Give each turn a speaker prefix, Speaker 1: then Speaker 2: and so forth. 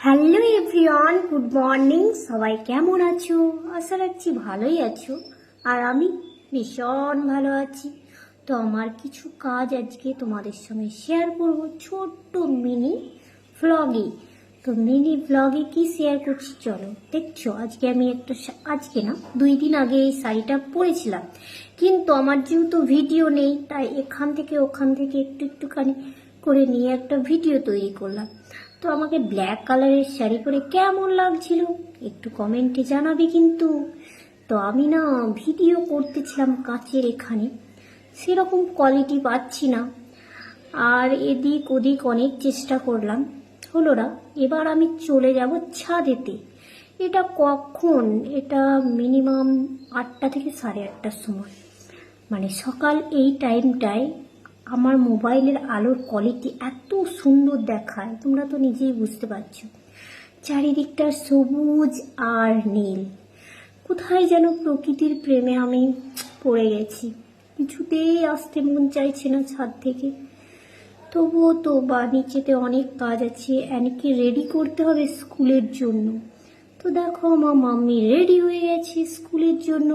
Speaker 1: Hello everyone, good morning. সবাই কেমন আছো? আশা রাখছি ভালোই আছো। আর আমি ভীষণ ভালো আছি। তো আমার কিছু কাজ আজকে তোমাদের সঙ্গে শেয়ার করব ছোট্ট মিনি ভ্লগে। তো মিনি ভ্লগে কি শেয়ার করছি চলো দেখছো। আজকে আমি আজকে না 2 দিন আগে এই শাড়িটা পরেছিলাম, কিন্তু আমার যেহেতু ভিডিও নেই তাই এখান থেকে ওখান থেকে একটুখানি করে নিয়ে একটা ভিডিও তৈরি করলাম। তো আমাকে ব্ল্যাক কালারের শাড়ি পরে কেমন লাগছিল একটু কমেন্টে জানাবে কিন্তু। তো আমি না ভিডিও করতেছিলাম কাচের এখানে, সেরকম কোয়ালিটি পাচ্ছি না, আর এদিক ওদিক অনেক চেষ্টা করলাম, হলো না। এবার আমি চলে যাব ছাদেতে। এটা মিনিমাম 8টা থেকে 8:30টার সময়, মানে সকাল এই টাইমটায় আমার মোবাইলের আলোর কোয়ালিটি এত সুন্দর দেখায়, তোমরা তো নিজেই বুঝতে পারছো। চারিদিকটা সবুজ আর নীল, কোথায় যেন প্রকৃতির প্রেমে আমি পড়ে গেছি। কিছুতেই আসতে মন চাইছে না ছাদ থেকে। তবুও তো নিচেতে অনেক কাজ আছে, অ্যানিকে রেডি করতে হবে স্কুলের জন্য। তো দেখো আমার মাম্মি রেডি হয়ে গেছে স্কুলের জন্য।